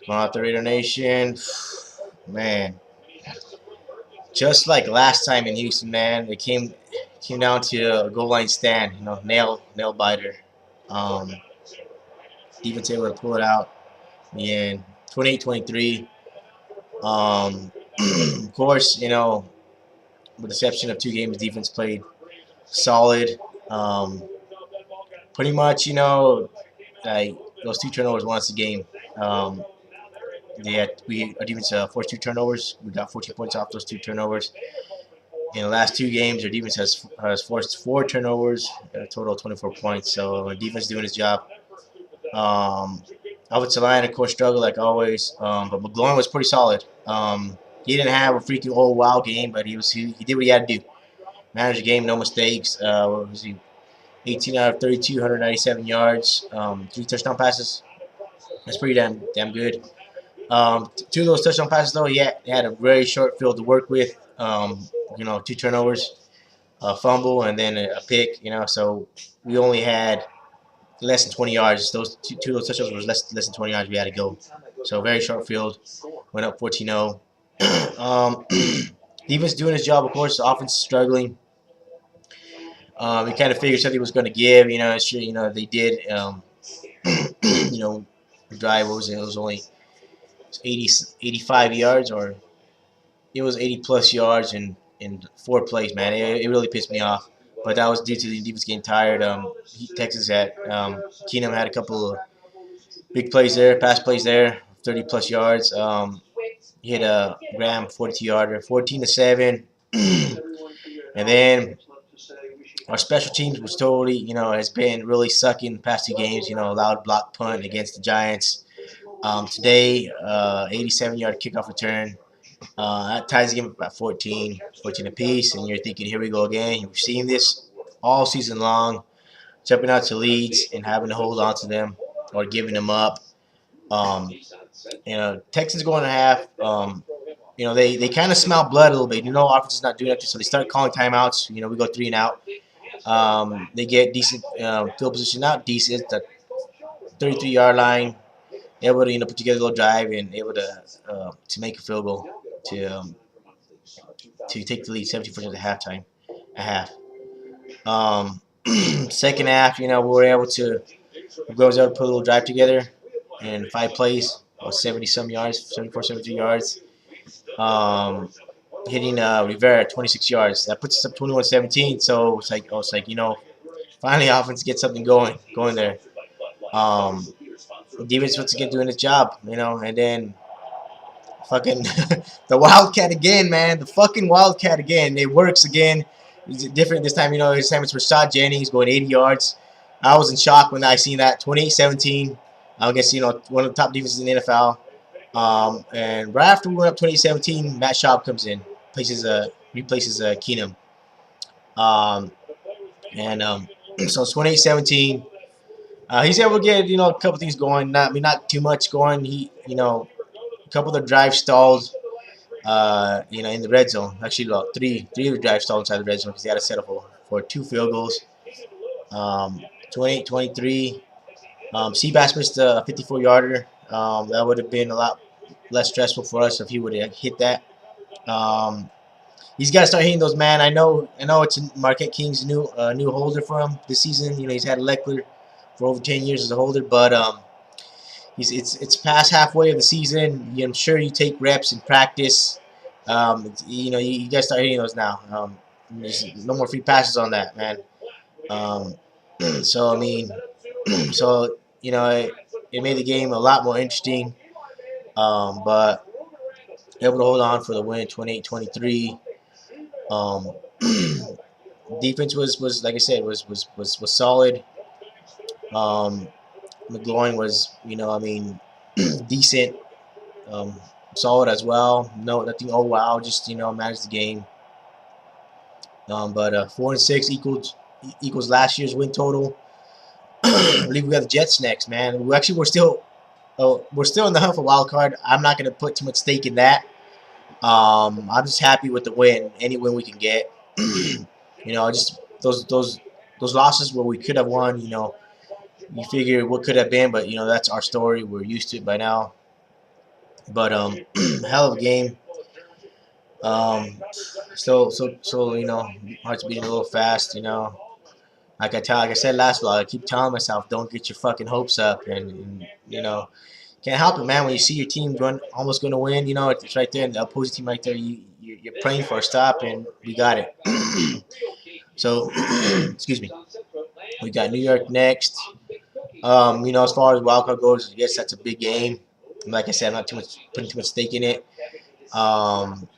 Going out the Raider Nation, man. Just like last time in Houston, man, it came down to a goal line stand. Nail biter. Um, Defense able to pull it out. And 28-23. Of course, with the exception of 2 games, defense played solid. Um, Pretty much, like those 2 turnovers won us the game. Um, our defense forced 2 turnovers. We got 14 points off those 2 turnovers. In the last 2 games, our defense has forced 4 turnovers, a total of 24 points. So our defense is doing its job. Offensive line, of course, struggled like always. But McGloin was pretty solid. He didn't have a freaking old wow game, but he did what he had to do. Managed the game, no mistakes. What was he? 18 out of 32, 197 yards, 3 touchdown passes. That's pretty damn good. 2 of those touchdown passes, though, he had a very short field to work with. 2 turnovers, a fumble, and then a pick. So we only had less than 20 yards. Two of those touchdowns was less than 20 yards we had to go. So very short field. Went up 14-0. Defense doing his job, of course. The offense struggling. We kind of figured something was going to give. They did. Drive. What was it? It was only 85 yards, or it was 80 plus yards in 4 plays. Man, it really pissed me off. But that was due to the defense getting tired. Texas had Keenum had a couple of big plays there, pass plays there, 30 plus yards. He hit a Graham 42-yarder, 14-7, and then our special teams was totally, has been really sucking the past 2 games. Allowed block punt against the Giants. Today, 87-yard kickoff return. That ties the game up about 14 apiece, and you're thinking, here we go again. You've seen this all season long, jumping out to leads and having to hold on to them or giving them up. Um, Texans going to half. They kind of smell blood a little bit. Offense is not doing nothing, so they start calling timeouts. We go 3 and out. They get decent field position, not decent, the 33-yard line, able to put together a little drive and able to make a field goal to take the lead 17% at halftime. Um, Second half, we were able to put a little drive together in 5 plays, 70 some yards, 74, 73 yards. Hitting Rivera at 26 yards. That puts us up 21-17. So finally offense gets something going there. Defense once again doing its job, and then fucking the Wildcat again, man. The fucking Wildcat again. It works again. It's different this time, this time it's Rashad Jennings going 80 yards. I was in shock when I seen that. 28-17 against, one of the top defenses in the NFL. And right after we went up 2017, Matt Schaub comes in, replaces Keenum. So it's 2017. He's able to get a couple things going. Not too much going. A couple of the drives stalled. In the red zone. Actually, three of the drives stalled inside the red zone because they had to settle for 2 field goals. 28-23. Seabass missed a 54-yarder. That would have been a lot less stressful for us if he would have hit that. He's got to start hitting those, man. I know it's Marquette King's new holder for him this season. He's had Leckler for over 10 years as a holder, but it's past halfway of the season. I'm sure you take reps in practice. You got to start hitting those now. There's no more free passes on that, man. So it made the game a lot more interesting. But able to hold on for the win, 28-23. Defense was like I said was solid. McGloin was decent, solid as well. No, nothing. Oh wow, just managed the game. But 4-6 equals last year's win total. I believe we got the Jets next, man. We're still in the hunt for wild card. I'm not gonna put too much stake in that. I'm just happy with the win, any win we can get. Just those losses where we could have won. You figure what could have been, but that's our story. We're used to it by now. But hell of a game. So heart's beating a little fast. Like I said last vlog, I keep telling myself, don't get your fucking hopes up, and can't help it, man. When you see your team almost going to win, it's right there, and the opposing team right there. You're praying for a stop, and we got it. So, excuse me. We got New York next. As far as wildcard goes, yes, that's a big game. Like I said, I'm not putting too much stake in it. Um,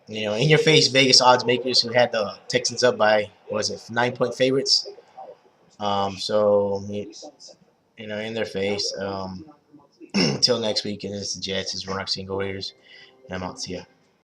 in your face, Vegas odds makers who had the Texans up by, what was it, 9-point favorites. In their face. Until next week, and it's the Jets, it's Roanoke Single Raiders. I'm out. See ya.